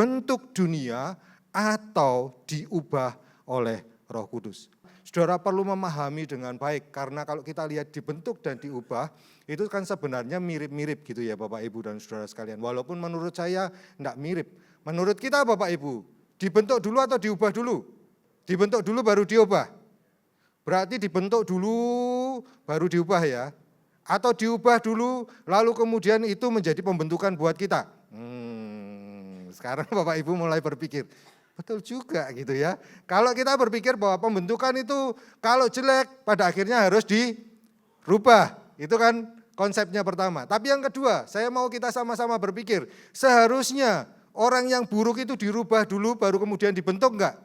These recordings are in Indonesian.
dibentuk dunia atau diubah oleh Roh Kudus. Saudara perlu memahami dengan baik, karena kalau kita lihat dibentuk dan diubah, itu kan sebenarnya mirip-mirip gitu ya Bapak Ibu dan saudara sekalian. Walaupun menurut saya enggak mirip. Menurut kita Bapak Ibu, dibentuk dulu atau diubah dulu? Dibentuk dulu baru diubah. Berarti dibentuk dulu baru diubah ya. Atau diubah dulu lalu kemudian itu menjadi pembentukan buat kita. Sekarang Bapak Ibu mulai berpikir, betul juga gitu ya. Kalau kita berpikir bahwa pembentukan itu kalau jelek pada akhirnya harus dirubah. Itu kan konsepnya pertama. Tapi yang kedua, saya mau kita sama-sama berpikir, seharusnya orang yang buruk itu dirubah dulu baru kemudian dibentuk enggak?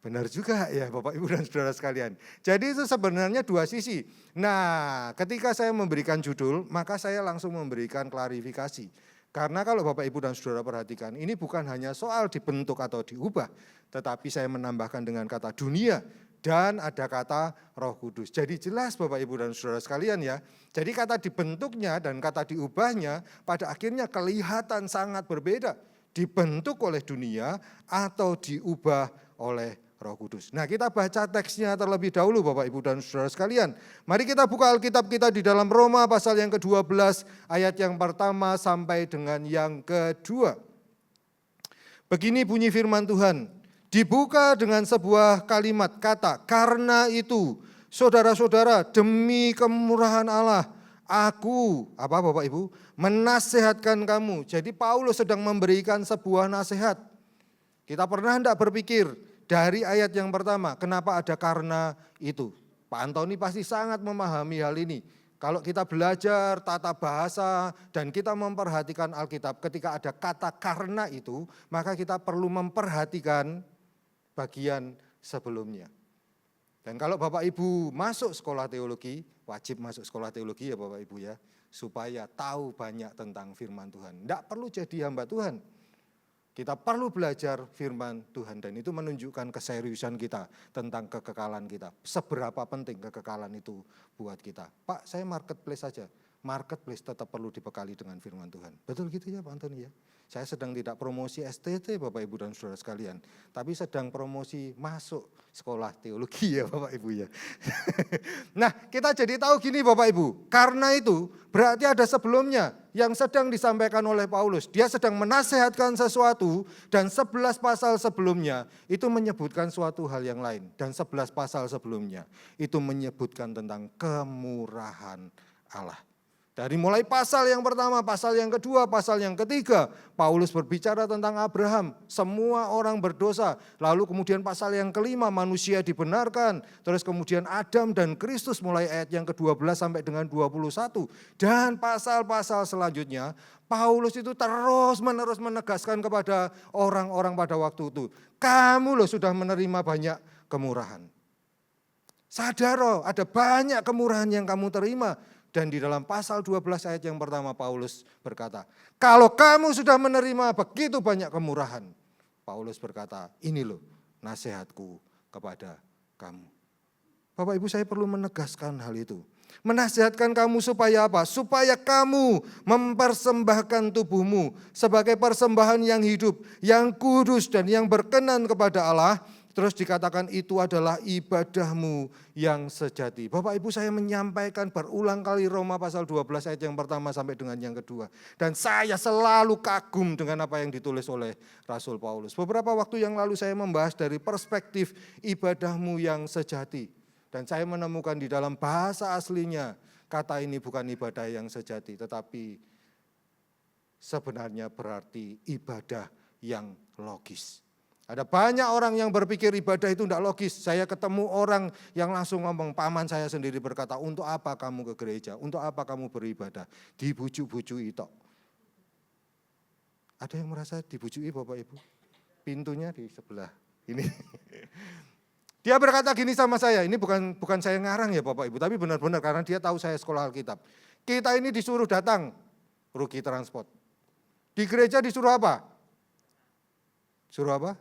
Benar juga ya Bapak Ibu dan saudara sekalian. Jadi itu sebenarnya dua sisi. Nah, ketika saya memberikan judul, maka saya langsung memberikan klarifikasi. Karena kalau Bapak Ibu dan saudara perhatikan, ini bukan hanya soal dibentuk atau diubah, tetapi saya menambahkan dengan kata dunia dan ada kata Roh Kudus. Jadi jelas Bapak Ibu dan saudara sekalian ya. Jadi kata dibentuknya dan kata diubahnya pada akhirnya kelihatan sangat berbeda. Dibentuk oleh dunia atau diubah oleh Roh Kudus. Nah, kita baca teksnya terlebih dahulu Bapak Ibu dan saudara sekalian. Mari kita buka Alkitab kita di dalam Roma pasal yang ke-12 ayat yang pertama sampai dengan yang kedua. Begini bunyi firman Tuhan, dibuka dengan sebuah kalimat kata, karena itu saudara-saudara demi kemurahan Allah, aku, apa Bapak Ibu, menasehatkan kamu. Jadi Paulus sedang memberikan sebuah nasihat. Kita pernah hendak berpikir, dari ayat yang pertama, kenapa ada karena itu? Pak Antoni pasti sangat memahami hal ini. Kalau kita belajar tata bahasa dan kita memperhatikan Alkitab, ketika ada kata karena itu, maka kita perlu memperhatikan bagian sebelumnya. Dan kalau Bapak Ibu masuk sekolah teologi, wajib masuk sekolah teologi ya Bapak Ibu ya, supaya tahu banyak tentang firman Tuhan. Tidak perlu jadi hamba Tuhan. Kita perlu belajar firman Tuhan dan itu menunjukkan keseriusan kita tentang kekekalan kita. Seberapa penting kekekalan itu buat kita. Pak, saya marketplace saja. Marketplace tetap perlu dibekali dengan firman Tuhan. Betul gitu ya Pak Antoni ya? Saya sedang tidak promosi STT Bapak Ibu dan saudara sekalian. Tapi sedang promosi masuk sekolah teologi ya Bapak Ibu ya. Nah kita jadi tahu gini Bapak Ibu. Karena itu berarti ada sebelumnya yang sedang disampaikan oleh Paulus. Dia sedang menasehatkan sesuatu dan 11 pasal sebelumnya itu menyebutkan suatu hal yang lain. Dan 11 pasal sebelumnya itu menyebutkan tentang kemurahan Allah. Dari mulai pasal yang pertama, pasal yang kedua, pasal yang ketiga, Paulus berbicara tentang Abraham, semua orang berdosa. Lalu kemudian pasal yang kelima, manusia dibenarkan. Terus kemudian Adam dan Kristus mulai ayat yang ke-12 sampai dengan 21. Dan pasal-pasal selanjutnya, Paulus itu terus-menerus menegaskan kepada orang-orang pada waktu itu. Kamu loh sudah menerima banyak kemurahan. Sadar loh, ada banyak kemurahan yang kamu terima. Dan di dalam pasal 12 ayat yang pertama Paulus berkata, kalau kamu sudah menerima begitu banyak kemurahan, Paulus berkata, ini loh nasihatku kepada kamu. Bapak Ibu saya perlu menegaskan hal itu. Menasihatkan kamu supaya apa? Supaya kamu mempersembahkan tubuhmu sebagai persembahan yang hidup, yang kudus dan yang berkenan kepada Allah. Terus dikatakan itu adalah ibadahmu yang sejati. Bapak Ibu saya menyampaikan berulang kali Roma pasal 12 ayat yang pertama sampai dengan yang kedua. Dan saya selalu kagum dengan apa yang ditulis oleh Rasul Paulus. Beberapa waktu yang lalu saya membahas dari perspektif ibadahmu yang sejati. Dan saya menemukan di dalam bahasa aslinya kata ini bukan ibadah yang sejati. Tetapi sebenarnya berarti ibadah yang logis. Ada banyak orang yang berpikir ibadah itu tidak logis. Saya ketemu orang yang langsung ngomong, paman saya sendiri berkata, untuk apa kamu ke gereja? Untuk apa kamu beribadah? Dibujuk-bujui tok. Ada yang merasa dibujui Bapak Ibu? Pintunya di sebelah ini. Dia berkata gini sama saya, ini bukan saya ngarang ya Bapak Ibu, tapi benar-benar karena dia tahu saya sekolah Alkitab. Kita ini disuruh datang, rugi transport. Di gereja disuruh apa? Suruh apa?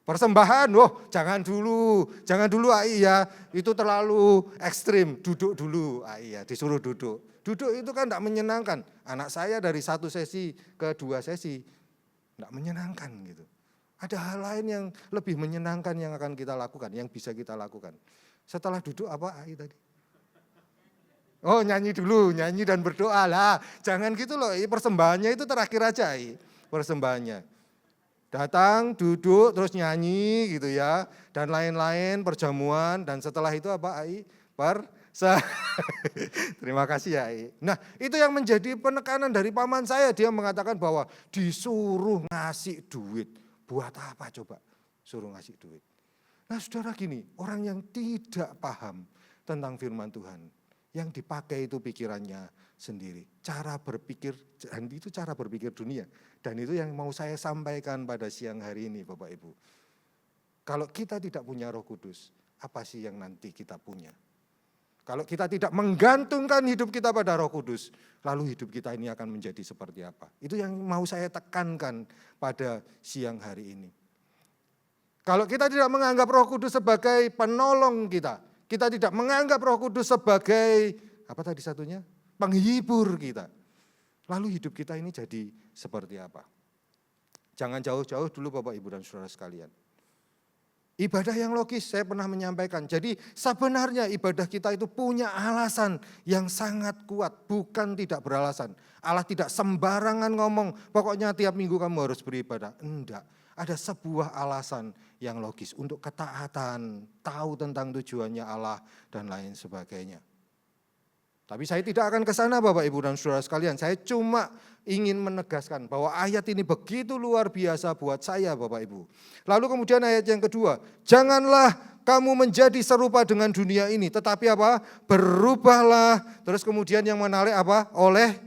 Persembahan, jangan dulu AI ya, itu terlalu ekstrim, duduk dulu AI ya, disuruh duduk. Duduk itu kan tidak menyenangkan, anak saya dari satu sesi ke dua sesi, Enggak menyenangkan gitu. Ada hal lain yang lebih menyenangkan yang akan kita lakukan, yang bisa kita lakukan. Setelah duduk apa AI tadi? Oh nyanyi dulu, nyanyi dan berdoa lah. Jangan gitu loh, persembahannya itu terakhir aja persembahannya. Datang, duduk, terus nyanyi gitu ya. Dan lain-lain, perjamuan, dan setelah itu apa AI? Terima kasih ya AI. Nah itu yang menjadi penekanan dari paman saya. Dia mengatakan bahwa disuruh ngasih duit. Buat apa coba suruh ngasih duit? Nah saudara gini, orang yang tidak paham tentang firman Tuhan, yang dipakai itu pikirannya sendiri. Cara berpikir, dan itu cara berpikir dunia. Dan itu yang mau saya sampaikan pada siang hari ini Bapak Ibu. Kalau kita tidak punya Roh Kudus, apa sih yang nanti kita punya? Kalau kita tidak menggantungkan hidup kita pada Roh Kudus, lalu hidup kita ini akan menjadi seperti apa? Itu yang mau saya tekankan pada siang hari ini. Kalau kita tidak menganggap Roh Kudus sebagai penolong kita tidak menganggap Roh Kudus sebagai, apa tadi satunya? Penghibur kita. Lalu hidup kita ini jadi seperti apa? Jangan jauh-jauh dulu Bapak Ibu dan Saudara sekalian. Ibadah yang logis, saya pernah menyampaikan. Jadi sebenarnya ibadah kita itu punya alasan yang sangat kuat, bukan tidak beralasan. Allah tidak sembarangan ngomong, pokoknya tiap minggu kamu harus beribadah. Enggak, ada sebuah alasan yang logis untuk ketaatan, tahu tentang tujuannya Allah dan lain sebagainya. Tapi saya tidak akan ke sana Bapak Ibu dan Saudara sekalian. Saya cuma ingin menegaskan bahwa ayat ini begitu luar biasa buat saya Bapak Ibu. Lalu kemudian ayat yang kedua, janganlah kamu menjadi serupa dengan dunia ini. Tetapi apa? Berubahlah. Terus kemudian yang menarik apa? Oleh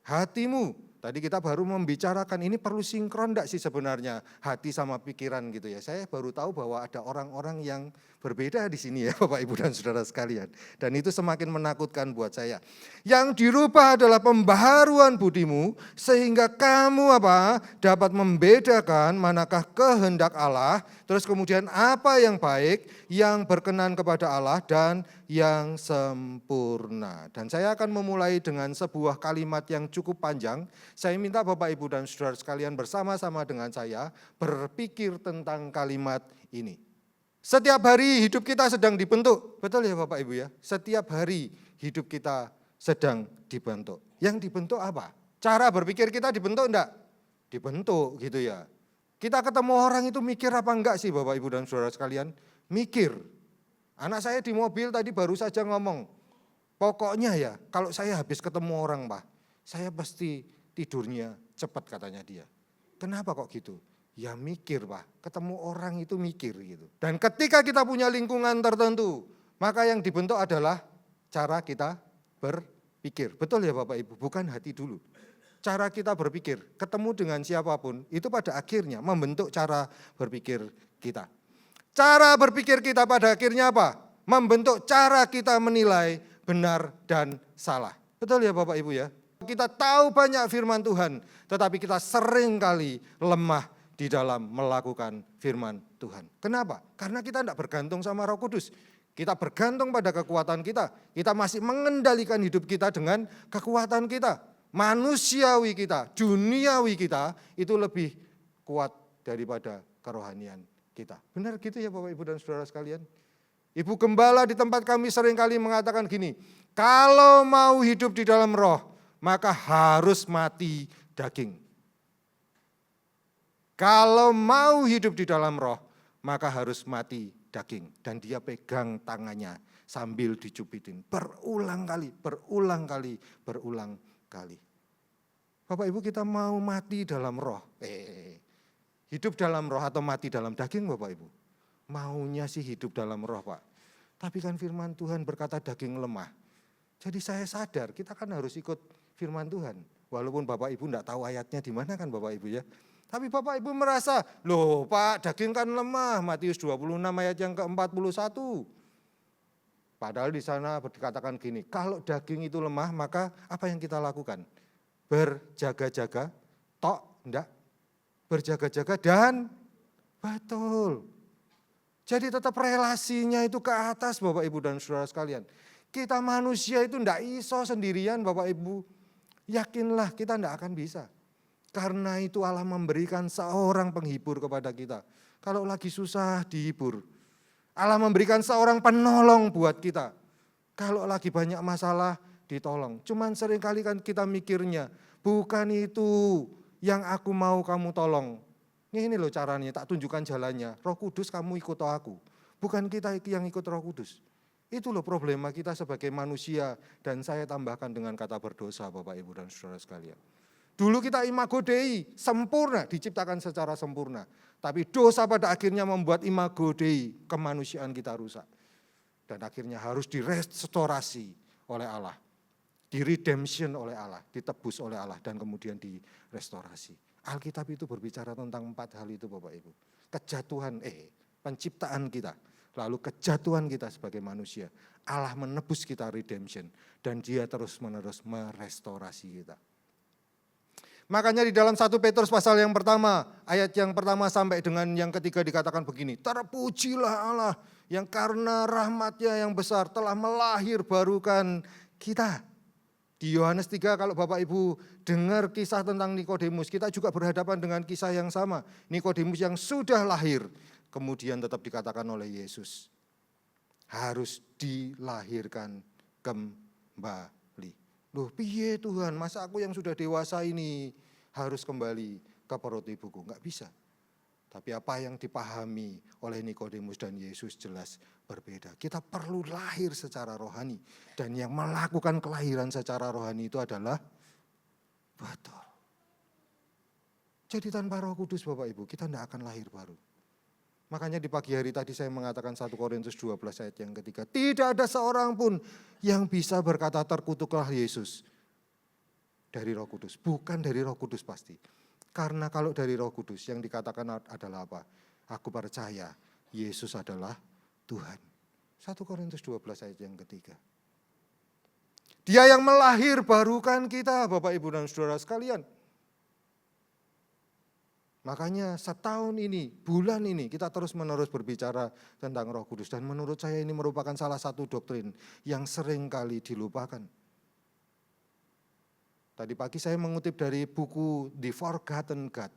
hatimu. Tadi kita baru membicarakan ini perlu sinkron enggak sih sebenarnya hati sama pikiran gitu ya. Saya baru tahu bahwa ada orang-orang yang berbeda di sini ya Bapak Ibu dan Saudara sekalian. Dan itu semakin menakutkan buat saya. Yang dirubah adalah pembaharuan budimu sehingga kamu apa? Dapat membedakan manakah kehendak Allah, terus kemudian apa yang baik, yang berkenan kepada Allah dan yang sempurna. Dan saya akan memulai dengan sebuah kalimat yang cukup panjang. Saya minta Bapak Ibu dan Saudara sekalian bersama-sama dengan saya berpikir tentang kalimat ini. Setiap hari hidup kita sedang dibentuk, betul ya Bapak Ibu ya? Setiap hari hidup kita sedang dibentuk. Yang dibentuk apa? Cara berpikir kita dibentuk enggak? Dibentuk gitu ya. Kita ketemu orang itu mikir apa enggak sih Bapak Ibu dan Saudara sekalian? Mikir. Anak saya di mobil tadi baru saja ngomong, pokoknya ya kalau saya habis ketemu orang Pak, saya pasti tidurnya cepat katanya dia. Kenapa kok gitu? Ya mikir Pak, ketemu orang itu mikir gitu. Dan ketika kita punya lingkungan tertentu, maka yang dibentuk adalah cara kita berpikir. Betul ya Bapak Ibu, bukan hati dulu. Cara kita berpikir, ketemu dengan siapapun, itu pada akhirnya membentuk cara berpikir kita. Cara berpikir kita pada akhirnya apa? Membentuk cara kita menilai benar dan salah. Betul ya Bapak Ibu ya? Kita tahu banyak firman Tuhan, tetapi kita seringkali lemah di dalam melakukan firman Tuhan. Kenapa? Karena kita tidak bergantung sama Roh Kudus. Kita bergantung pada kekuatan kita. Kita masih mengendalikan hidup kita dengan kekuatan kita. Manusiawi kita, duniawi kita itu lebih kuat daripada kerohanian kita. Benar gitu ya Bapak Ibu dan Saudara sekalian? Ibu gembala di tempat kami seringkali mengatakan gini, kalau mau hidup di dalam roh, maka harus mati daging. Kalau mau hidup di dalam roh, maka harus mati daging. Dan dia pegang tangannya sambil dicubitin. Berulang kali. Bapak Ibu kita mau mati dalam roh. Hidup dalam roh atau mati dalam daging Bapak Ibu? Maunya sih hidup dalam roh Pak. Tapi kan firman Tuhan berkata daging lemah. Jadi saya sadar kita kan harus ikut firman Tuhan. Walaupun Bapak Ibu enggak tahu ayatnya di mana kan Bapak Ibu ya. Tapi Bapak Ibu merasa, loh Pak daging kan lemah, Matius 26 ayat yang ke-41. Padahal di sana dikatakan gini, kalau daging itu lemah maka apa yang kita lakukan? Berjaga-jaga, enggak. Berjaga-jaga dan betul. Jadi tetap relasinya itu ke atas Bapak Ibu dan Saudara sekalian. Kita manusia itu enggak iso sendirian Bapak Ibu. Yakinlah kita enggak akan bisa. Karena itu Allah memberikan seorang penghibur kepada kita. Kalau lagi susah dihibur. Allah memberikan seorang penolong buat kita. Kalau lagi banyak masalah ditolong. Cuman seringkali kan kita mikirnya, bukan itu yang aku mau kamu tolong. Ini loh caranya, tak tunjukkan jalannya. Roh Kudus kamu ikut aku. Bukan kita yang ikut Roh Kudus. Itu loh problema kita sebagai manusia. Dan saya tambahkan dengan kata berdosa Bapak Ibu dan Saudara sekalian. Dulu kita imago Dei, sempurna, diciptakan secara sempurna. Tapi dosa pada akhirnya membuat imago Dei, kemanusiaan kita rusak. Dan akhirnya harus direstorasi oleh Allah. Di-redemption oleh Allah, ditebus oleh Allah, dan kemudian direstorasi. Alkitab itu berbicara tentang 4 hal itu Bapak Ibu. Kejatuhan, penciptaan kita. Lalu kejatuhan kita sebagai manusia. Allah menebus kita redemption. Dan dia terus-menerus merestorasi kita. Makanya di dalam 1 Petrus pasal yang pertama, ayat yang pertama sampai dengan yang ketiga dikatakan begini. Terpujilah Allah yang karena rahmatnya yang besar telah melahirbarukan kita. Di Yohanes 3 kalau Bapak Ibu dengar kisah tentang Nikodemus, kita juga berhadapan dengan kisah yang sama. Nikodemus yang sudah lahir, kemudian tetap dikatakan oleh Yesus. Harus dilahirkan kembali. Loh piye Tuhan, masa aku yang sudah dewasa ini harus kembali ke perut ibuku? Enggak bisa. Tapi apa yang dipahami oleh Nikodemus dan Yesus jelas berbeda. Kita perlu lahir secara rohani. Dan yang melakukan kelahiran secara rohani itu adalah betul. Jadi tanpa Roh Kudus Bapak Ibu, kita tidak akan lahir baru. Makanya di pagi hari tadi saya mengatakan 1 Korintus 12 ayat yang ketiga. Tidak ada seorang pun yang bisa berkata terkutuklah Yesus dari Roh Kudus. Bukan dari Roh Kudus pasti. Karena kalau dari Roh Kudus yang dikatakan adalah apa? Aku percaya Yesus adalah Tuhan. 1 Korintus 12 ayat yang ketiga. Dia yang melahirbarukan kita Bapak Ibu dan Saudara sekalian. Makanya setahun ini, bulan ini kita terus-menerus berbicara tentang Roh Kudus. Dan menurut saya ini merupakan salah satu doktrin yang sering kali dilupakan. Tadi pagi saya mengutip dari buku The Forgotten God,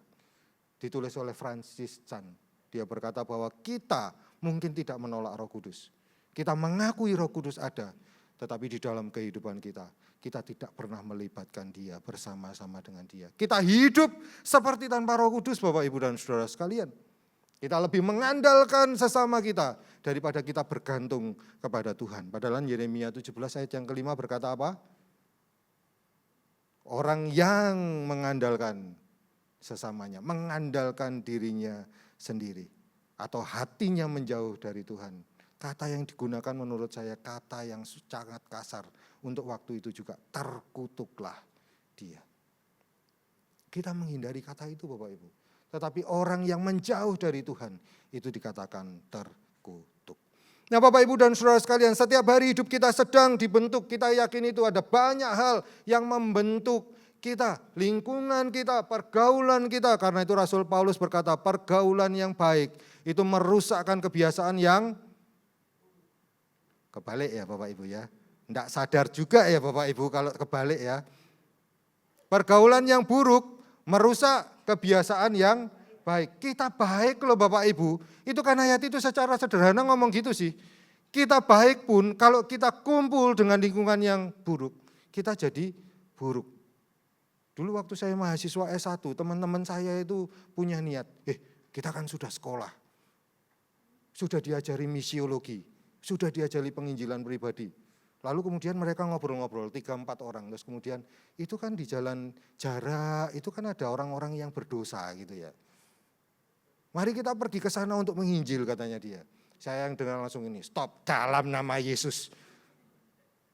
ditulis oleh Francis Chan. Dia berkata bahwa kita mungkin tidak menolak Roh Kudus. Kita mengakui Roh Kudus ada, tetapi di dalam kehidupan kita tidak pernah melibatkan dia bersama-sama dengan dia. Kita hidup seperti tanpa Roh Kudus Bapak Ibu dan Saudara sekalian. Kita lebih mengandalkan sesama kita daripada kita bergantung kepada Tuhan. Padahal Yeremia 17 ayat yang kelima berkata apa? Orang yang mengandalkan sesamanya, mengandalkan dirinya sendiri. Atau hatinya menjauh dari Tuhan. Kata yang digunakan menurut saya kata yang sangat kasar. Untuk waktu itu juga terkutuklah dia. Kita menghindari kata itu Bapak Ibu. Tetapi orang yang menjauh dari Tuhan itu dikatakan terkutuk. Nah Bapak Ibu dan Saudara sekalian, setiap hari hidup kita sedang dibentuk. Kita yakin itu ada banyak hal yang membentuk kita. Lingkungan kita, pergaulan kita. Karena itu Rasul Paulus berkata pergaulan yang baik itu merusakkan kebiasaan yang kebalik ya Bapak Ibu ya. Tidak sadar juga ya Bapak Ibu kalau kebalik ya. Pergaulan yang buruk merusak kebiasaan yang baik. Kita baik loh Bapak Ibu. Itu kan ayat itu secara sederhana ngomong gitu sih. Kita baik pun kalau kita kumpul dengan lingkungan yang buruk, kita jadi buruk. Dulu waktu saya mahasiswa S1, teman-teman saya itu punya niat, kita kan sudah sekolah. Sudah diajari misiologi, sudah diajari penginjilan pribadi. Lalu kemudian mereka ngobrol-ngobrol 3-4 orang. Terus kemudian itu kan di jalan jarak, itu kan ada orang-orang yang berdosa gitu ya. Mari kita pergi ke sana untuk menginjil katanya dia. Saya yang dengar langsung ini, stop dalam nama Yesus.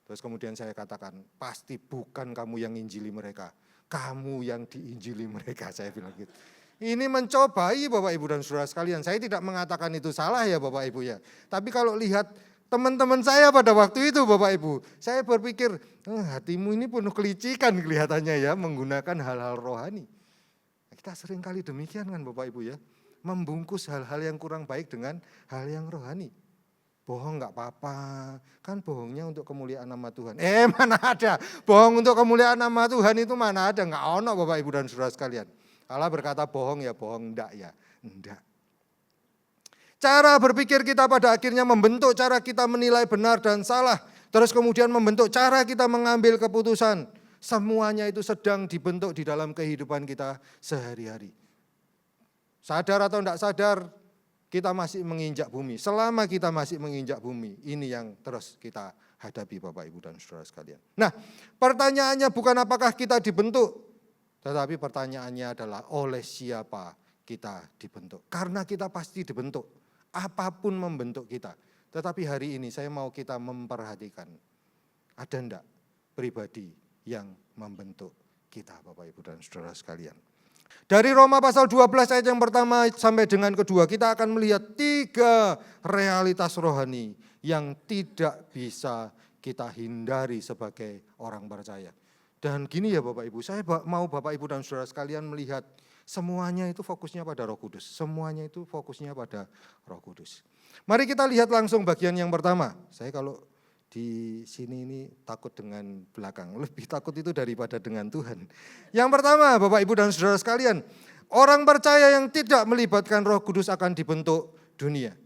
Terus kemudian saya katakan, pasti bukan kamu yang injili mereka. Kamu yang diinjili mereka, saya bilang gitu. Ini mencobai Bapak Ibu dan Saudara sekalian. Saya tidak mengatakan itu salah ya Bapak Ibu ya. Tapi kalau lihat teman-teman saya pada waktu itu Bapak Ibu, saya berpikir hatimu ini penuh kelicikan kelihatannya ya, menggunakan hal-hal rohani. Kita sering kali demikian kan Bapak Ibu ya, membungkus hal-hal yang kurang baik dengan hal yang rohani. bohong nggak apa-apa, kan bohongnya untuk kemuliaan nama Tuhan. Mana ada, bohong untuk kemuliaan nama Tuhan itu mana ada, nggak ono Bapak Ibu dan Saudara sekalian. Allah berkata bohong ya bohong, enggak ya, enggak. Cara berpikir kita pada akhirnya membentuk cara kita menilai benar dan salah, terus kemudian membentuk cara kita mengambil keputusan. Semuanya itu sedang dibentuk di dalam kehidupan kita sehari-hari. Sadar atau tidak sadar, kita masih menginjak bumi. Selama kita masih menginjak bumi, ini yang terus kita hadapi Bapak Ibu dan Saudara sekalian. Nah, pertanyaannya bukan apakah kita dibentuk, tetapi pertanyaannya adalah oleh siapa kita dibentuk. Karena kita pasti dibentuk, apapun membentuk kita. Tetapi hari ini saya mau kita memperhatikan, ada enggak pribadi yang membentuk kita Bapak Ibu dan Saudara sekalian. Dari Roma pasal 12 ayat yang pertama sampai dengan kedua, kita akan melihat 3 realitas rohani yang tidak bisa kita hindari sebagai orang percaya. Dan gini ya Bapak Ibu, saya mau Bapak Ibu dan Saudara sekalian melihat semuanya itu fokusnya pada Roh Kudus. Semuanya itu fokusnya pada Roh Kudus. Mari kita lihat langsung bagian yang pertama. Saya kalau di sini ini takut dengan belakang, lebih takut itu daripada dengan Tuhan. Yang pertama Bapak Ibu dan Saudara sekalian, orang percaya yang tidak melibatkan Roh Kudus akan dibentuk dunia.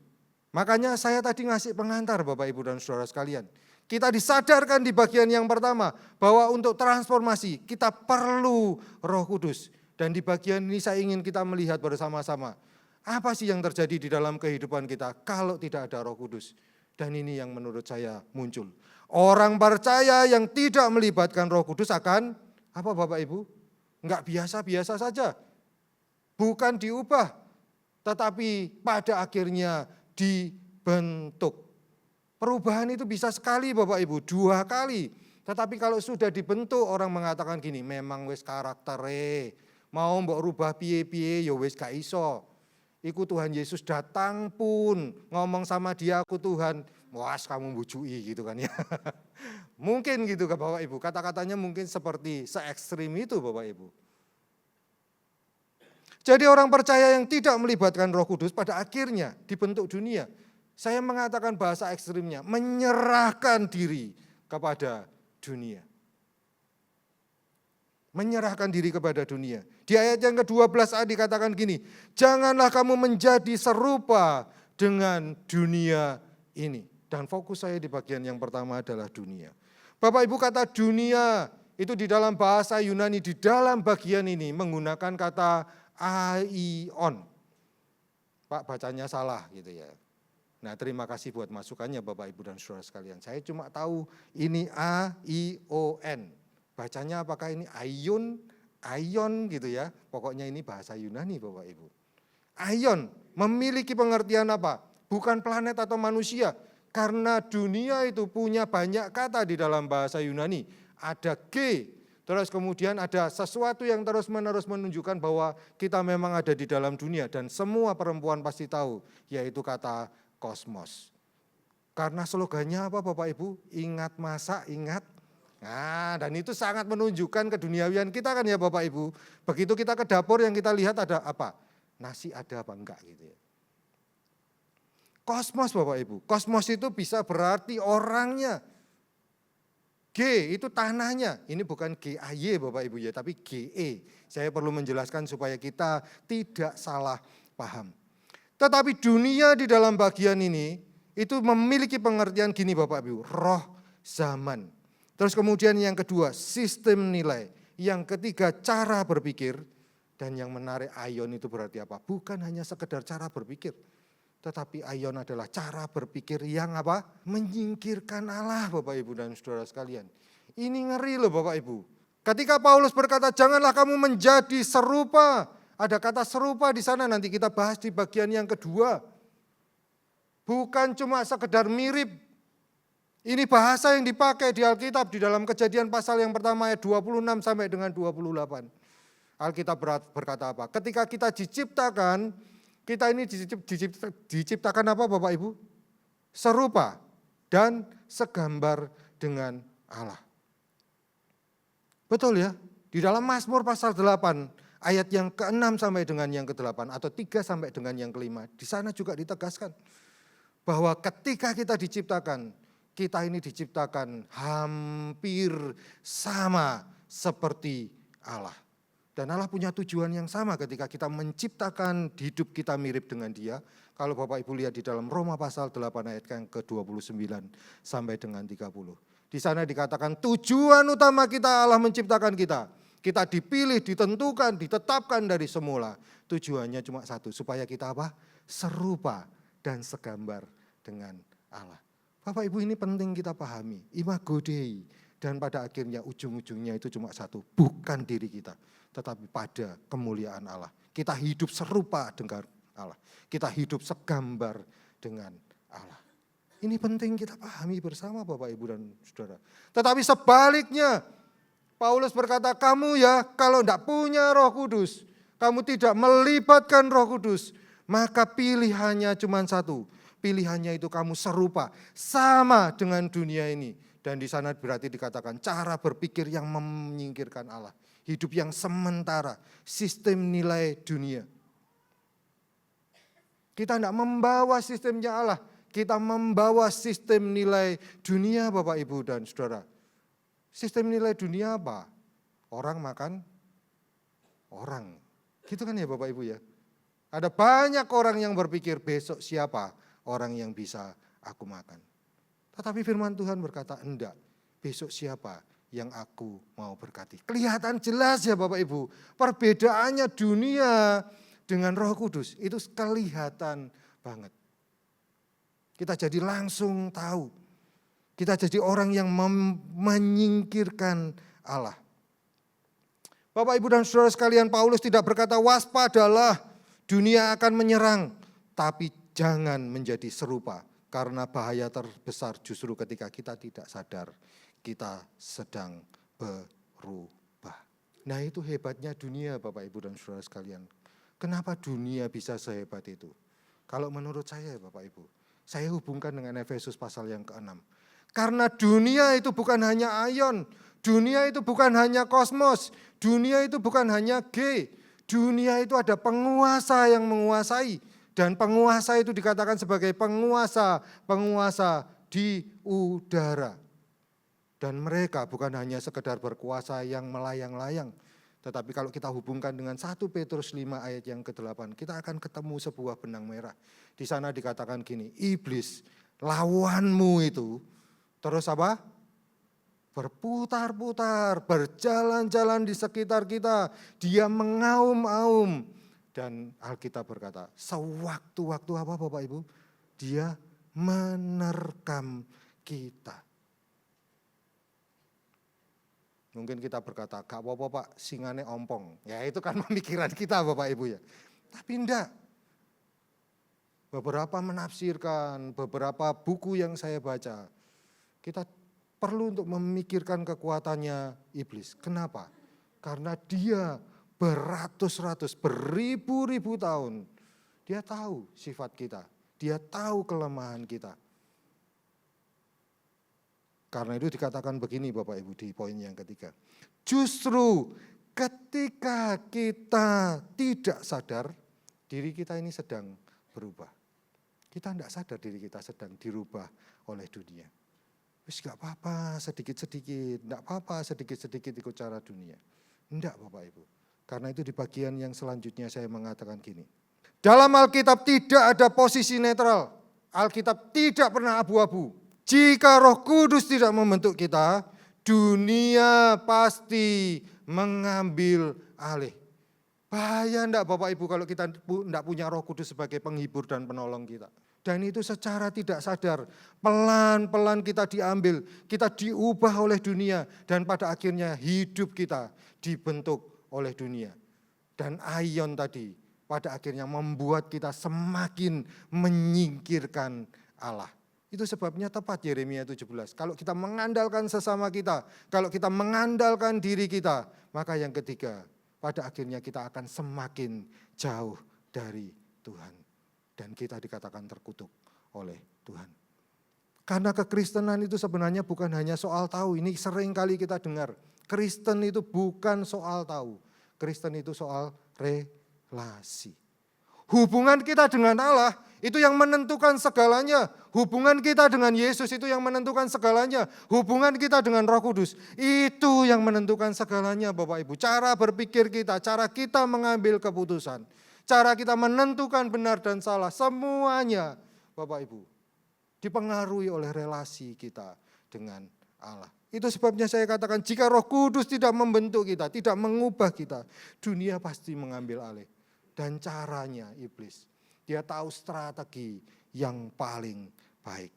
Makanya saya tadi ngasih pengantar Bapak Ibu dan Saudara sekalian. Kita disadarkan di bagian yang pertama bahwa untuk transformasi kita perlu Roh Kudus. Dan di bagian ini saya ingin kita melihat bersama-sama apa sih yang terjadi di dalam kehidupan kita kalau tidak ada Roh Kudus. Dan ini yang menurut saya muncul. Orang percaya yang tidak melibatkan Roh Kudus akan apa Bapak Ibu? Enggak biasa-biasa saja. Bukan diubah, tetapi pada akhirnya dibentuk. Perubahan itu bisa sekali Bapak Ibu, 2 kali. Tetapi kalau sudah dibentuk orang mengatakan gini, memang wis karaktere, mau mbok rubah piye-piye ya wis gak iso. Iku Tuhan Yesus datang pun ngomong sama dia, aku Tuhan, was kamu bujui gitu kan ya. Mungkin gitu kan Bapak Ibu, kata-katanya mungkin seperti se-ekstrim itu Bapak Ibu. Jadi orang percaya yang tidak melibatkan Roh Kudus pada akhirnya dibentuk dunia. Saya mengatakan bahasa ekstrimnya, menyerahkan diri kepada dunia. Menyerahkan diri kepada dunia. Di ayat yang ke-12a dikatakan gini, janganlah kamu menjadi serupa dengan dunia ini. Dan fokus saya di bagian yang pertama adalah dunia. Bapak Ibu, kata dunia itu di dalam bahasa Yunani, di dalam bagian ini menggunakan kata aion. Pak bacanya salah gitu ya. Nah terima kasih buat masukannya Bapak Ibu dan Saudara sekalian. Saya cuma tahu ini A-I-O-N. Bacanya apakah ini aion, aion gitu ya. Pokoknya ini bahasa Yunani Bapak Ibu. Aion memiliki pengertian apa? Bukan planet atau manusia. Karena dunia itu punya banyak kata di dalam bahasa Yunani. Ada G, terus kemudian ada sesuatu yang terus-menerus menunjukkan bahwa kita memang ada di dalam dunia. Dan semua perempuan pasti tahu, yaitu kata kosmos. Karena slogannya apa Bapak Ibu? Ingat masa, ingat. Nah, dan itu sangat menunjukkan keduniawian kita kan ya Bapak Ibu. Begitu kita ke dapur yang kita lihat ada apa? Nasi ada apa enggak gitu ya. Kosmos Bapak Ibu. Kosmos itu bisa berarti orangnya. G itu tanahnya. Ini bukan GAY Bapak Ibu ya, tapi GE. Saya perlu menjelaskan supaya kita tidak salah paham. Tetapi dunia di dalam bagian ini itu memiliki pengertian gini Bapak Ibu. Roh zaman. Terus kemudian yang kedua, sistem nilai. Yang ketiga, cara berpikir. Dan yang menarik, aion itu berarti apa? Bukan hanya sekedar cara berpikir. Tetapi aion adalah cara berpikir yang apa? Menyingkirkan Allah Bapak Ibu dan Saudara sekalian. Ini ngeri loh Bapak Ibu. Ketika Paulus berkata, janganlah kamu menjadi serupa. Ada kata serupa di sana, nanti kita bahas di bagian yang kedua. Bukan cuma sekedar mirip. Ini bahasa yang dipakai di Alkitab di dalam Kejadian pasal yang pertama ayat 26 sampai dengan 28. Alkitab berkata apa? Ketika kita diciptakan, kita ini diciptakan apa Bapak Ibu? Serupa dan segambar dengan Allah. Betul ya? Di dalam Mazmur pasal 8 ayat yang ke-6 sampai dengan yang ke-8 atau 3 sampai dengan yang ke-5. Di sana juga ditegaskan bahwa ketika kita diciptakan, kita ini diciptakan hampir sama seperti Allah. Dan Allah punya tujuan yang sama ketika kita menciptakan hidup kita mirip dengan Dia. Kalau Bapak Ibu lihat di dalam Roma pasal 8 ayat yang ke-29 sampai dengan 30. Di sana dikatakan tujuan utama kita Allah menciptakan kita. Kita dipilih, ditentukan, ditetapkan dari semula. Tujuannya cuma satu, supaya kita apa? Serupa dan segambar dengan Allah. Bapak Ibu, ini penting kita pahami. Imago Dei. Dan pada akhirnya ujung-ujungnya itu cuma satu, bukan diri kita, tetapi pada kemuliaan Allah. Kita hidup serupa dengan Allah. Kita hidup segambar dengan Allah. Ini penting kita pahami bersama Bapak Ibu dan Saudara. Tetapi sebaliknya, Paulus berkata, kamu ya kalau tidak punya Roh Kudus, kamu tidak melibatkan Roh Kudus, maka pilihannya cuma satu. Pilihannya itu kamu serupa, sama dengan dunia ini. Dan di sana berarti dikatakan cara berpikir yang menyingkirkan Allah. Hidup yang sementara, sistem nilai dunia. Kita tidak membawa sistemnya Allah, kita membawa sistem nilai dunia Bapak Ibu dan Saudara. Sistem nilai dunia apa? Orang makan orang. Gitu kan ya Bapak Ibu ya. Ada banyak orang yang berpikir besok siapa orang yang bisa aku makan. Tetapi firman Tuhan berkata, enggak, besok siapa yang aku mau berkati. Kelihatan jelas ya Bapak Ibu, perbedaannya dunia dengan Roh Kudus, itu kelihatan banget. Kita jadi langsung tahu, kita jadi orang yang menyingkirkan Allah. Bapak Ibu dan Saudara sekalian, Paulus tidak berkata waspadalah, dunia akan menyerang, tapi jangan menjadi serupa. Karena bahaya terbesar justru ketika kita tidak sadar, kita sedang berubah. Nah itu hebatnya dunia Bapak Ibu dan Saudara sekalian. Kenapa dunia bisa sehebat itu? Kalau menurut saya Bapak Ibu, saya hubungkan dengan Efesus pasal yang ke-6. Karena dunia itu bukan hanya aion, dunia itu bukan hanya kosmos, dunia itu bukan hanya G, dunia itu ada penguasa yang menguasai. Dan penguasa itu dikatakan sebagai penguasa di udara. Dan mereka bukan hanya sekedar berkuasa yang melayang-layang. Tetapi kalau kita hubungkan dengan 1 Petrus 5 ayat yang ke-8, kita akan ketemu sebuah benang merah. Di sana dikatakan gini, iblis lawanmu itu terus apa? Berputar-putar, berjalan-jalan di sekitar kita. Dia mengaum-aum. Dan Alkitab berkata, sewaktu-waktu apa Bapak Ibu? Dia menerkam kita. Mungkin kita berkata, gak apa-apa Pak, singane ompong. Ya itu kan pemikiran kita Bapak Ibu ya. Tapi enggak. Beberapa menafsirkan, beberapa buku yang saya baca, kita perlu untuk memikirkan kekuatannya iblis. Kenapa? Karena dia beratus-ratus, beribu-ribu tahun, dia tahu sifat kita, dia tahu kelemahan kita. Karena itu dikatakan begini Bapak Ibu di poin yang ketiga. Justru ketika kita tidak sadar, diri kita ini sedang berubah. Kita tidak sadar diri kita sedang dirubah oleh dunia. Wis gak apa-apa sedikit-sedikit, tidak apa-apa sedikit-sedikit ikut cara dunia. Tidak Bapak Ibu. Karena itu di bagian yang selanjutnya saya mengatakan gini. Dalam Alkitab tidak ada posisi netral. Alkitab tidak pernah abu-abu. Jika Roh Kudus tidak membentuk kita, dunia pasti mengambil alih. Bahaya enggak Bapak Ibu kalau kita enggak punya Roh Kudus sebagai penghibur dan penolong kita. Dan itu secara tidak sadar, pelan-pelan kita diambil, kita diubah oleh dunia. Dan pada akhirnya hidup kita dibentuk oleh dunia. Dan aion tadi pada akhirnya membuat kita semakin menyingkirkan Allah. Itu sebabnya tepat Yeremia 17. Kalau kita mengandalkan sesama kita, kalau kita mengandalkan diri kita, maka yang ketiga, pada akhirnya kita akan semakin jauh dari Tuhan. Dan kita dikatakan terkutuk oleh Tuhan. Karena kekristenan itu sebenarnya bukan hanya soal tahu, ini sering kali kita dengar. Kristen itu bukan soal tahu, Kristen itu soal relasi. Hubungan kita dengan Allah itu yang menentukan segalanya. Hubungan kita dengan Yesus itu yang menentukan segalanya. Hubungan kita dengan Roh Kudus itu yang menentukan segalanya, Bapak Ibu. Cara berpikir kita, cara kita mengambil keputusan, cara kita menentukan benar dan salah, semuanya, Bapak Ibu, dipengaruhi oleh relasi kita dengan Allah. Itu sebabnya saya katakan jika Roh Kudus tidak membentuk kita, tidak mengubah kita, dunia pasti mengambil alih. Dan caranya iblis, dia tahu strategi yang paling baik.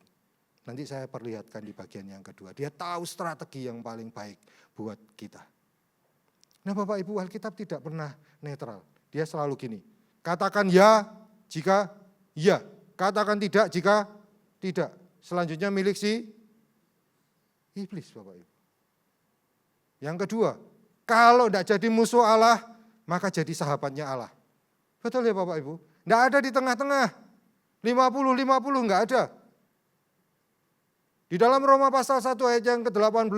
Nanti saya perlihatkan di bagian yang kedua. Dia tahu strategi yang paling baik buat kita. Nah Bapak Ibu, Alkitab tidak pernah netral. Dia selalu gini, katakan ya jika ya, katakan tidak jika tidak. Selanjutnya milik si iblis, Bapak Ibu. Yang kedua, kalau tidak jadi musuh Allah, maka jadi sahabatnya Allah. Betul ya Bapak Ibu? Tidak ada di tengah-tengah. 50-50 enggak ada. Di dalam Roma pasal 1 ayat yang ke-18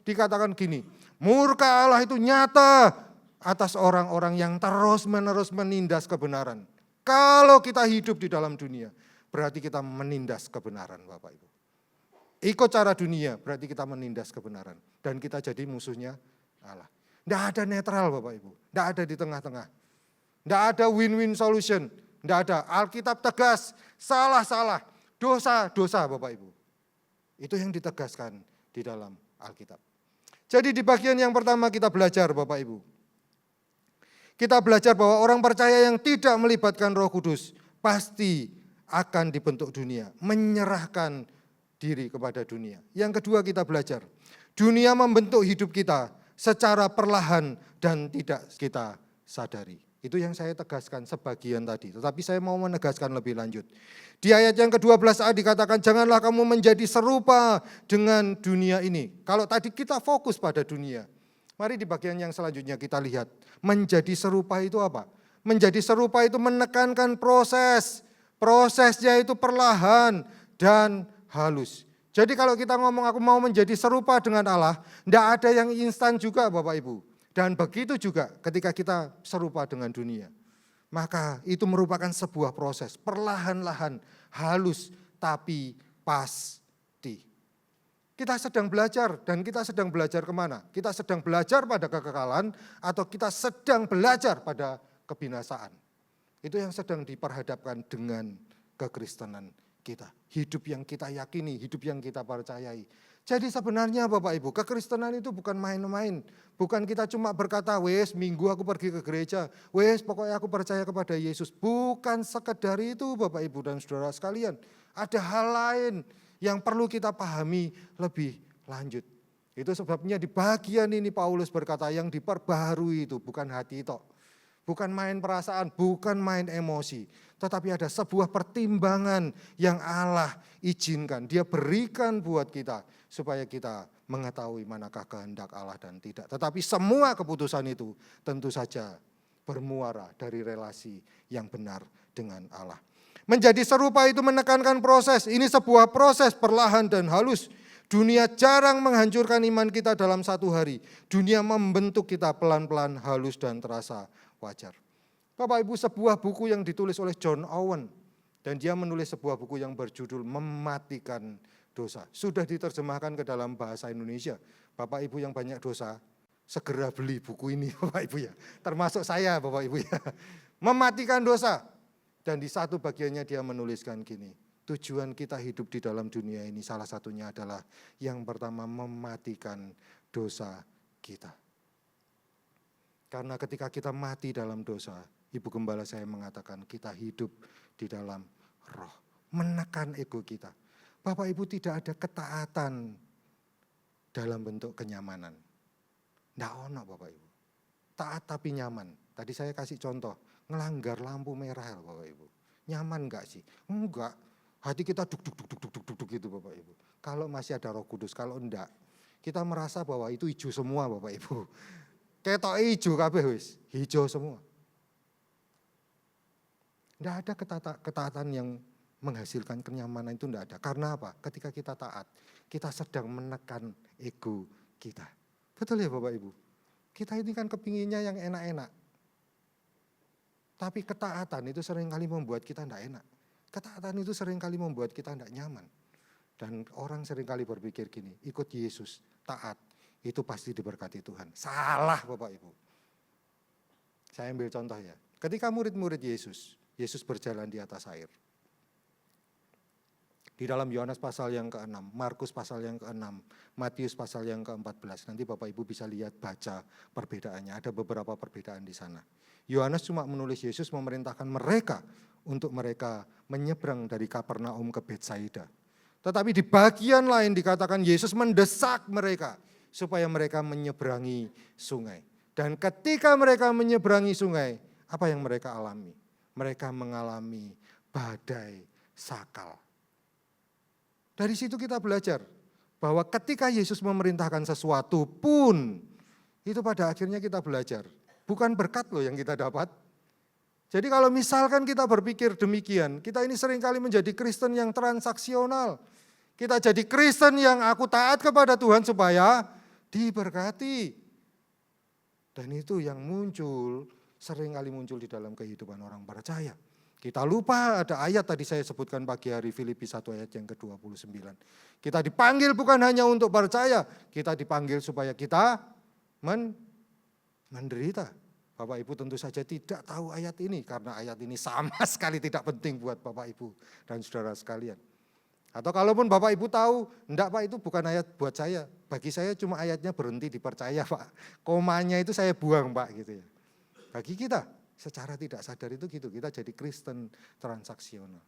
dikatakan gini, murka Allah itu nyata atas orang-orang yang terus-menerus menindas kebenaran. Kalau kita hidup di dalam dunia, berarti kita menindas kebenaran, Bapak Ibu. Ikut cara dunia, berarti kita menindas kebenaran. Dan kita jadi musuhnya Allah. Tidak ada netral, Bapak Ibu. Tidak ada di tengah-tengah. Tidak ada win-win solution. Tidak ada. Alkitab tegas, salah-salah, dosa-dosa, Bapak Ibu. Itu yang ditegaskan di dalam Alkitab. Jadi di bagian yang pertama kita belajar, Bapak Ibu. Kita belajar bahwa orang percaya yang tidak melibatkan Roh Kudus pasti akan dibentuk dunia, menyerahkan diri kepada dunia. Yang kedua kita belajar, dunia membentuk hidup kita secara perlahan dan tidak kita sadari. Itu yang saya tegaskan sebagian tadi, tetapi saya mau menegaskan lebih lanjut. Di ayat yang ke-12a dikatakan, janganlah kamu menjadi serupa dengan dunia ini. Kalau tadi kita fokus pada dunia, mari di bagian yang selanjutnya kita lihat, menjadi serupa itu apa? Menjadi serupa itu menekankan proses, prosesnya itu perlahan dan halus. Jadi kalau kita ngomong aku mau menjadi serupa dengan Allah, tidak ada yang instan juga Bapak Ibu. Dan begitu juga ketika kita serupa dengan dunia. Maka itu merupakan sebuah proses, perlahan-lahan, halus, tapi pasti. Kita sedang belajar, dan kita sedang belajar kemana? Kita sedang belajar pada kekekalan, atau kita sedang belajar pada kebinasaan. Itu yang sedang diperhadapkan dengan kekristenan kita. Hidup yang kita yakini, hidup yang kita percayai. Jadi sebenarnya Bapak Ibu, kekristenan itu bukan main-main. Bukan kita cuma berkata, wes minggu aku pergi ke gereja, wes pokoknya aku percaya kepada Yesus. Bukan sekedar itu Bapak Ibu dan saudara sekalian. Ada hal lain yang perlu kita pahami lebih lanjut. Itu sebabnya di bagian ini Paulus berkata yang diperbaharui itu bukan hati tok. Bukan main perasaan, bukan main emosi. Tetapi ada sebuah pertimbangan yang Allah izinkan. Dia berikan buat kita supaya kita mengetahui manakah kehendak Allah dan tidak. Tetapi semua keputusan itu tentu saja bermuara dari relasi yang benar dengan Allah. Menjadi serupa itu menekankan proses. Ini sebuah proses perlahan dan halus. Dunia jarang menghancurkan iman kita dalam satu hari. Dunia membentuk kita pelan-pelan, halus dan terasa wajar. Bapak Ibu, sebuah buku yang ditulis oleh John Owen. Dan dia menulis sebuah buku yang berjudul Mematikan Dosa. Sudah diterjemahkan ke dalam bahasa Indonesia. Bapak Ibu yang banyak dosa, segera beli buku ini Bapak Ibu ya. Termasuk saya Bapak Ibu ya. Mematikan dosa. Dan di satu bagiannya dia menuliskan gini, tujuan kita hidup di dalam dunia ini salah satunya adalah yang pertama mematikan dosa kita. Karena ketika kita mati dalam dosa, Ibu Gembala saya mengatakan kita hidup di dalam roh. Menekan ego kita. Bapak Ibu tidak ada ketaatan dalam bentuk kenyamanan. Tidak ono Bapak Ibu. Taat tapi nyaman. Tadi saya kasih contoh, ngelanggar lampu merah Bapak Ibu. Nyaman enggak sih? Enggak. Hati kita duk gitu Bapak Ibu. Kalau masih ada Roh Kudus, kalau enggak, kita merasa bahwa itu hijau semua Bapak Ibu. Ketok hijau kabeh wis, hijau semua. Enggak ada ketaatan yang menghasilkan kenyamanan itu enggak ada. Karena apa? Ketika kita taat, kita sedang menekan ego kita. Betul ya Bapak Ibu? Kita ini kan kepinginnya yang enak-enak. Tapi ketaatan itu seringkali membuat kita tidak enak. Ketaatan itu seringkali membuat kita tidak nyaman. Dan orang seringkali berpikir gini, ikut Yesus, taat, itu pasti diberkati Tuhan. Salah Bapak Ibu. Saya ambil contoh ya. Ketika murid-murid Yesus berjalan di atas air. Di dalam Yohanes pasal yang ke-6, Markus pasal yang ke-6, Matius pasal yang ke-14. Nanti Bapak Ibu bisa lihat, baca perbedaannya. Ada beberapa perbedaan di sana. Yohanes cuma menulis Yesus memerintahkan mereka untuk mereka menyeberang dari Kapernaum ke Betsaida. Tetapi di bagian lain dikatakan Yesus mendesak mereka supaya mereka menyeberangi sungai. Dan ketika mereka menyeberangi sungai, apa yang mereka alami? Mereka mengalami badai sakal. Dari situ kita belajar bahwa ketika Yesus memerintahkan sesuatu pun, itu pada akhirnya kita belajar. Bukan berkat loh yang kita dapat. Jadi kalau misalkan kita berpikir demikian, kita ini seringkali menjadi Kristen yang transaksional. Kita jadi Kristen yang aku taat kepada Tuhan supaya diberkati. Dan itu yang muncul, seringkali muncul di dalam kehidupan orang percaya. Kita lupa ada ayat tadi saya sebutkan pagi hari, Filipi 1 ayat yang ke-29. Kita dipanggil bukan hanya untuk percaya, kita dipanggil supaya kita menderita. Bapak Ibu tentu saja tidak tahu ayat ini, karena ayat ini sama sekali tidak penting buat Bapak Ibu dan saudara sekalian. Atau kalaupun Bapak Ibu tahu, enggak Pak, itu bukan ayat buat saya. Bagi saya cuma ayatnya berhenti di percaya Pak. Komanya itu saya buang Pak gitu ya. Bagi kita secara tidak sadar itu gitu, kita jadi Kristen transaksional.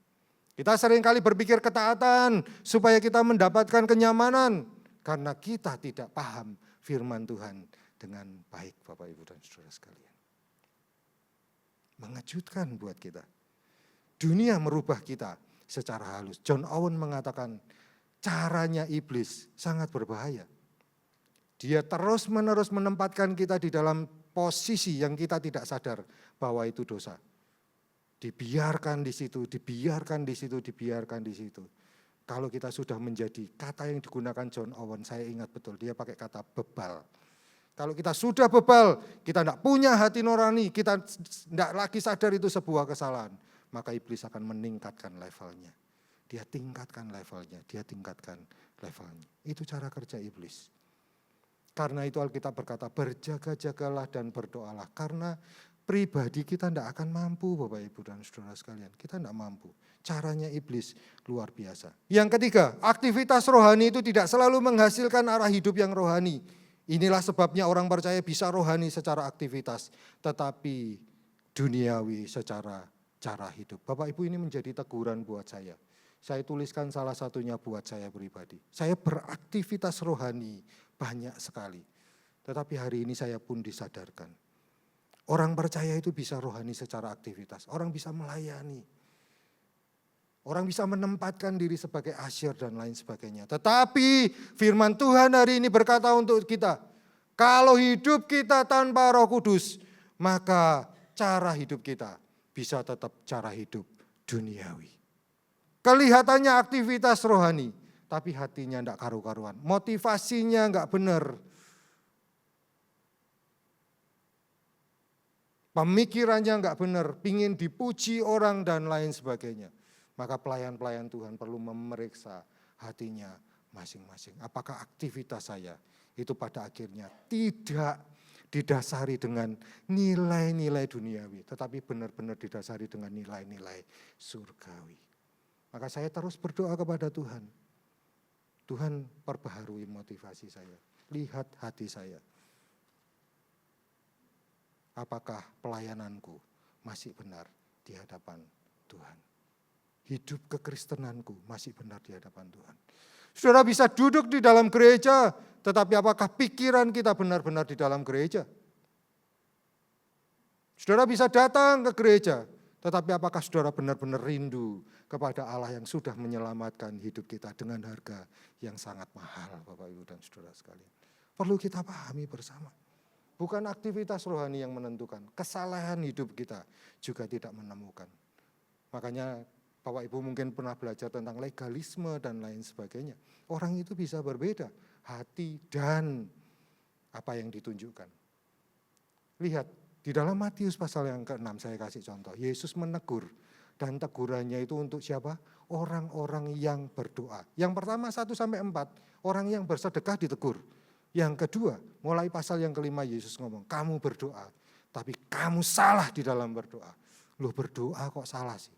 Kita seringkali berpikir ketaatan supaya kita mendapatkan kenyamanan. Karena kita tidak paham firman Tuhan dengan baik Bapak Ibu dan saudara sekalian. Mengejutkan buat kita. Dunia merubah kita secara halus. John Owen mengatakan caranya iblis sangat berbahaya. Dia terus-menerus menempatkan kita di dalam posisi yang kita tidak sadar bahwa itu dosa. Dibiarkan di situ, dibiarkan di situ, dibiarkan di situ. Kalau kita sudah menjadi, kata yang digunakan John Owen, saya ingat betul, dia pakai kata bebal. Kalau kita sudah bebal, kita tidak punya hati nurani, kita tidak lagi sadar itu sebuah kesalahan, maka iblis akan meningkatkan levelnya. Dia tingkatkan levelnya, dia tingkatkan levelnya. Itu cara kerja iblis. Karena itu Alkitab berkata, berjaga-jagalah dan berdoalah. Karena pribadi kita tidak akan mampu Bapak Ibu dan saudara sekalian. Kita tidak mampu. Caranya iblis luar biasa. Yang ketiga, aktivitas rohani itu tidak selalu menghasilkan arah hidup yang rohani. Inilah sebabnya orang percaya bisa rohani secara aktivitas, tetapi duniawi secara cara hidup. Bapak Ibu, ini menjadi teguran buat saya. Saya tuliskan salah satunya buat saya pribadi. Saya beraktivitas rohani banyak sekali. Tetapi hari ini saya pun disadarkan. Orang percaya itu bisa rohani secara aktivitas. Orang bisa melayani. Orang bisa menempatkan diri sebagai asyir dan lain sebagainya. Tetapi firman Tuhan hari ini berkata untuk kita, kalau hidup kita tanpa Roh Kudus, maka cara hidup kita bisa tetap cara hidup duniawi. Kelihatannya aktivitas rohani, tapi hatinya tidak karu-karuan. Motivasinya enggak benar. Pemikirannya enggak benar, pingin dipuji orang dan lain sebagainya. Maka pelayan-pelayan Tuhan perlu memeriksa hatinya masing-masing. Apakah aktivitas saya itu pada akhirnya tidak didasari dengan nilai-nilai duniawi, tetapi benar-benar didasari dengan nilai-nilai surgawi. Maka saya terus berdoa kepada Tuhan. Tuhan perbaharui motivasi saya. Lihat hati saya. Apakah pelayananku masih benar di hadapan Tuhan? Hidup kekristenanku masih benar di hadapan Tuhan. Saudara bisa duduk di dalam gereja, tetapi apakah pikiran kita benar-benar di dalam gereja? Saudara bisa datang ke gereja, tetapi apakah saudara benar-benar rindu kepada Allah yang sudah menyelamatkan hidup kita dengan harga yang sangat mahal, Bapak Ibu dan saudara sekalian. Perlu kita pahami bersama. Bukan aktivitas rohani yang menentukan, kesalahan hidup kita juga tidak menemukan. Makanya Bapak Ibu mungkin pernah belajar tentang legalisme dan lain sebagainya. Orang itu bisa berbeda, hati dan apa yang ditunjukkan. Lihat Di dalam Matius pasal yang ke-6 saya kasih contoh, Yesus menegur dan tegurannya itu untuk siapa? Orang-orang yang berdoa. Yang pertama 1-4, orang yang bersedekah ditegur. Yang kedua, mulai pasal yang ke-5 Yesus ngomong, kamu berdoa, tapi kamu salah di dalam berdoa. Loh berdoa kok salah sih?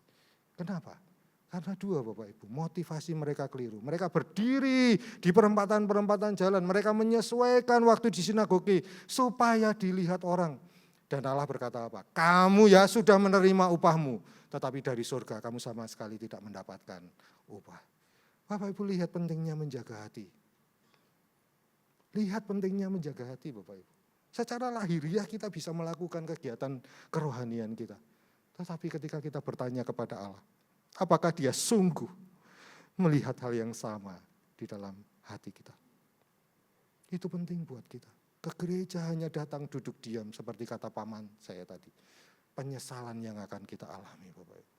Kenapa? Karena dua Bapak Ibu, motivasi mereka keliru. Mereka berdiri di perempatan-perempatan jalan, mereka menyesuaikan waktu di sinagoge supaya dilihat orang. Dan Allah berkata apa? Kamu ya sudah menerima upahmu, tetapi dari surga kamu sama sekali tidak mendapatkan upah. Bapak Ibu lihat pentingnya menjaga hati. Lihat pentingnya menjaga hati Bapak Ibu. Secara lahiriah kita bisa melakukan kegiatan kerohanian kita. Tetapi ketika kita bertanya kepada Allah, apakah Dia sungguh melihat hal yang sama di dalam hati kita? Itu penting buat kita. Ke gereja hanya datang duduk diam seperti kata paman saya tadi. Penyesalan yang akan kita alami Bapak Ibu.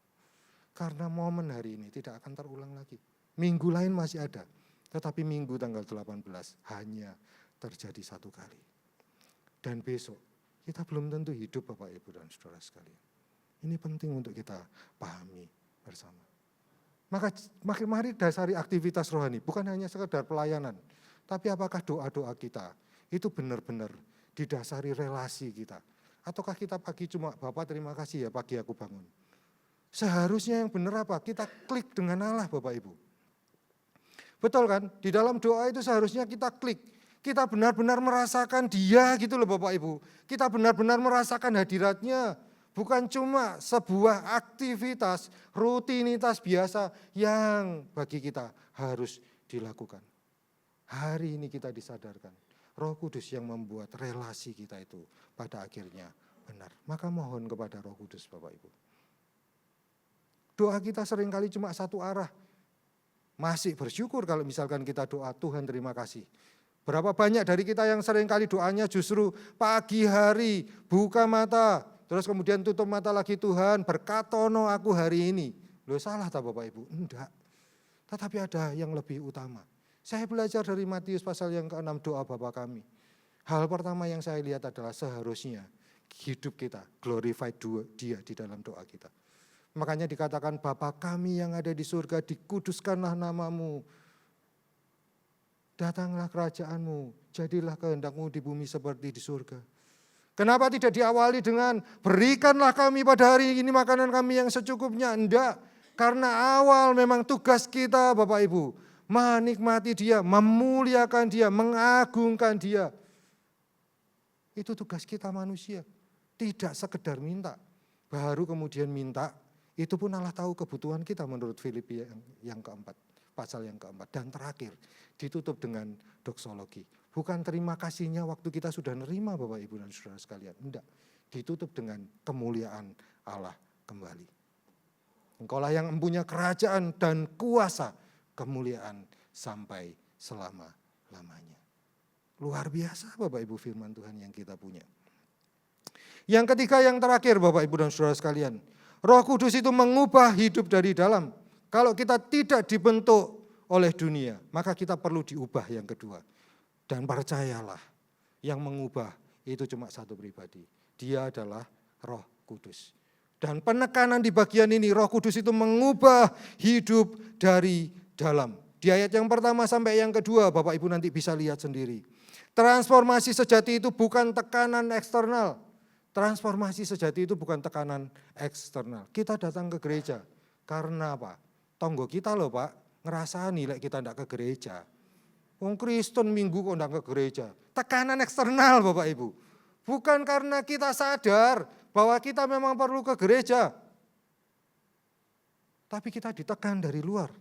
Karena momen hari ini tidak akan terulang lagi. Minggu lain masih ada. Tetapi minggu tanggal 18 hanya terjadi satu kali. Dan besok kita belum tentu hidup Bapak Ibu dan saudara sekalian. Ini penting untuk kita pahami bersama. Maka mari dasari aktivitas rohani, bukan hanya sekedar pelayanan. Tapi apakah doa-doa kita itu benar-benar didasari relasi kita. Ataukah kita pagi cuma, Bapak terima kasih ya pagi aku bangun. Seharusnya yang benar apa? Kita klik dengan Allah Bapak Ibu. Betul kan? Di dalam doa itu seharusnya kita klik. Kita benar-benar merasakan Dia gitu loh Bapak Ibu. Kita benar-benar merasakan hadiratnya. Bukan cuma sebuah aktivitas, rutinitas biasa yang bagi kita harus dilakukan. Hari ini kita disadarkan. Roh Kudus yang membuat relasi kita itu pada akhirnya benar. Maka mohon kepada Roh Kudus Bapak Ibu. Doa kita seringkali cuma satu arah. Masih bersyukur kalau misalkan kita doa, Tuhan terima kasih. Berapa banyak dari kita yang seringkali doanya justru pagi hari, buka mata, terus kemudian tutup mata lagi, Tuhan berkatono aku hari ini. Loh salah tak Bapak Ibu? Enggak. Tetapi ada yang lebih utama. Saya belajar dari Matius pasal yang ke-6 doa Bapa kami. Hal pertama yang saya lihat adalah seharusnya hidup kita glorify Dia di dalam doa kita. Makanya dikatakan Bapa kami yang ada di surga, dikuduskanlah namamu. Datanglah kerajaanmu, jadilah kehendak-Mu di bumi seperti di surga. Kenapa tidak diawali dengan berikanlah kami pada hari ini makanan kami yang secukupnya? Enggak, karena awal memang tugas kita Bapak Ibu. Menikmati Dia, memuliakan Dia, mengagungkan Dia. Itu tugas kita manusia. Tidak sekedar minta. Baru kemudian minta, itu pun Allah tahu kebutuhan kita menurut Filipi yang keempat. Pasal yang keempat. Dan terakhir, ditutup dengan doksologi. Bukan terima kasihnya waktu kita sudah nerima Bapak Ibu dan saudara sekalian. Tidak. Ditutup dengan kemuliaan Allah kembali. Engkaulah yang mempunyai kerajaan dan kuasa, kemuliaan sampai selama-lamanya. Luar biasa Bapak Ibu firman Tuhan yang kita punya. Yang ketiga, yang terakhir Bapak Ibu dan saudara sekalian. Roh Kudus itu mengubah hidup dari dalam. Kalau kita tidak dibentuk oleh dunia, maka kita perlu diubah yang kedua. Dan percayalah, yang mengubah itu cuma satu pribadi. Dia adalah Roh Kudus. Dan penekanan di bagian ini, Roh Kudus itu mengubah hidup dari dalam. Di ayat yang pertama sampai yang kedua, Bapak Ibu nanti bisa lihat sendiri. Transformasi sejati itu bukan tekanan eksternal. Transformasi sejati itu bukan tekanan eksternal. Kita datang ke gereja, karena apa? Tonggo kita loh Pak, ngerasani lek kita enggak ke gereja. Wong Kristen minggu kok enggak ke gereja. Tekanan eksternal Bapak Ibu. Bukan karena kita sadar bahwa kita memang perlu ke gereja. Tapi kita ditekan dari luar.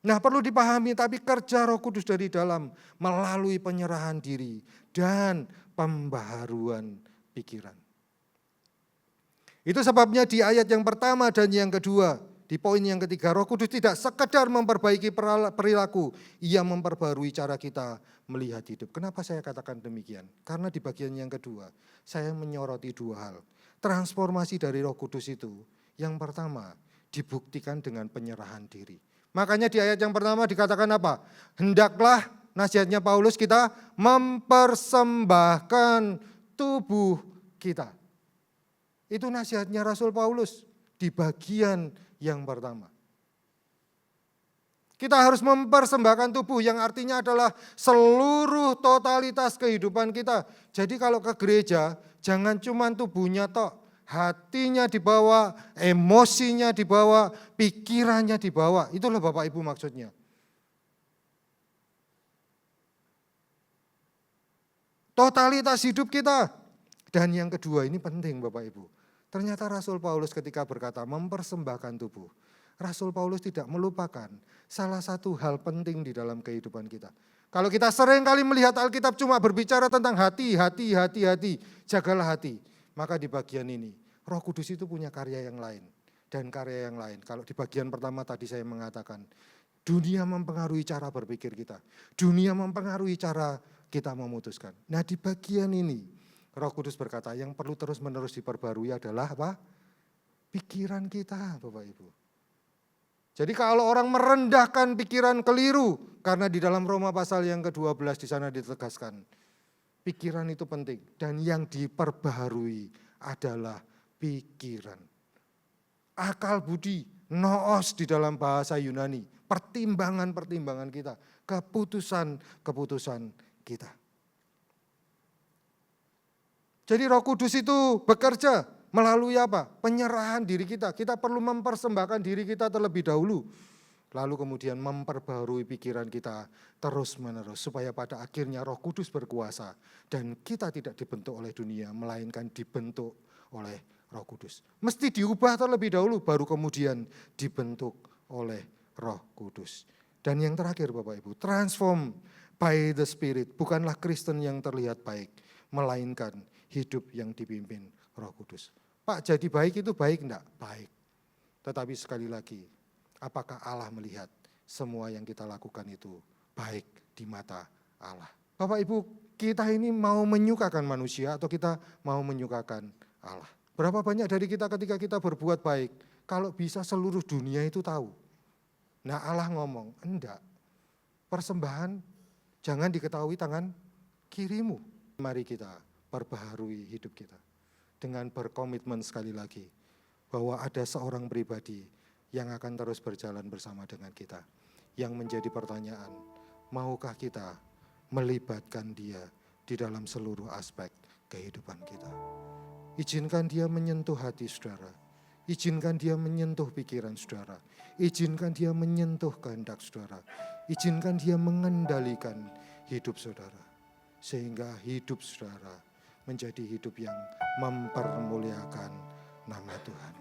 Nah perlu dipahami, tapi kerja Roh Kudus dari dalam melalui penyerahan diri dan pembaharuan pikiran. Itu sebabnya di ayat yang pertama dan yang kedua, di poin yang ketiga, Roh Kudus tidak sekedar memperbaiki perilaku, Ia memperbarui cara kita melihat hidup. Kenapa saya katakan demikian? Karena di bagian yang kedua, saya menyoroti dua hal. Transformasi dari Roh Kudus itu, yang pertama, dibuktikan dengan penyerahan diri. Makanya di ayat yang pertama dikatakan apa? Hendaklah, nasihatnya Paulus, kita mempersembahkan tubuh kita. Itu nasihatnya Rasul Paulus di bagian yang pertama. Kita harus mempersembahkan tubuh yang artinya adalah seluruh totalitas kehidupan kita. Jadi kalau ke gereja, jangan cuma tubuhnya tok, hatinya dibawa, emosinya dibawa, pikirannya dibawa. Itulah Bapak Ibu maksudnya. Totalitas hidup kita. Dan yang kedua ini penting Bapak Ibu. Ternyata Rasul Paulus ketika berkata mempersembahkan tubuh, Rasul Paulus tidak melupakan salah satu hal penting di dalam kehidupan kita. Kalau kita sering kali melihat Alkitab cuma berbicara tentang hati, jagalah hati. Maka di bagian ini, Roh Kudus itu punya karya yang lain. Dan karya yang lain, kalau di bagian pertama tadi saya mengatakan, dunia mempengaruhi cara berpikir kita. Dunia mempengaruhi cara kita memutuskan. Nah di bagian ini, Roh Kudus berkata yang perlu terus-menerus diperbarui adalah apa? Pikiran kita Bapak Ibu. Jadi kalau orang merendahkan pikiran keliru, karena di dalam Roma pasal yang ke-12 di sana ditegaskan, pikiran itu penting dan yang diperbaharui adalah pikiran. Akal budi, noos di dalam bahasa Yunani, pertimbangan-pertimbangan kita, keputusan-keputusan kita. Jadi Roh Kudus itu bekerja melalui apa? Penyerahan diri kita. Kita perlu mempersembahkan diri kita terlebih dahulu. Lalu kemudian memperbarui pikiran kita terus menerus. Supaya pada akhirnya Roh Kudus berkuasa. Dan kita tidak dibentuk oleh dunia, melainkan dibentuk oleh Roh Kudus. Mesti diubah terlebih dahulu, baru kemudian dibentuk oleh Roh Kudus. Dan yang terakhir Bapak Ibu, transform by the Spirit. Bukanlah Kristen yang terlihat baik, melainkan hidup yang dipimpin Roh Kudus. Pak, jadi baik itu baik enggak? Baik. Tetapi sekali lagi, apakah Allah melihat semua yang kita lakukan itu baik di mata Allah? Bapak Ibu, kita ini mau menyukakan manusia atau kita mau menyukakan Allah? Berapa banyak dari kita ketika kita berbuat baik, kalau bisa seluruh dunia itu tahu. Nah Allah ngomong, enggak. Persembahan jangan diketahui tangan kirimu. Mari kita perbaharui hidup kita. Dengan berkomitmen sekali lagi bahwa ada seorang pribadi yang akan terus berjalan bersama dengan kita. Yang menjadi pertanyaan, maukah kita melibatkan dia di dalam seluruh aspek kehidupan kita? Izinkan dia menyentuh hati saudara. Izinkan dia menyentuh pikiran saudara. Izinkan dia menyentuh kehendak saudara. Izinkan dia mengendalikan hidup saudara. Sehingga hidup saudara menjadi hidup yang mempermuliakan nama Tuhan.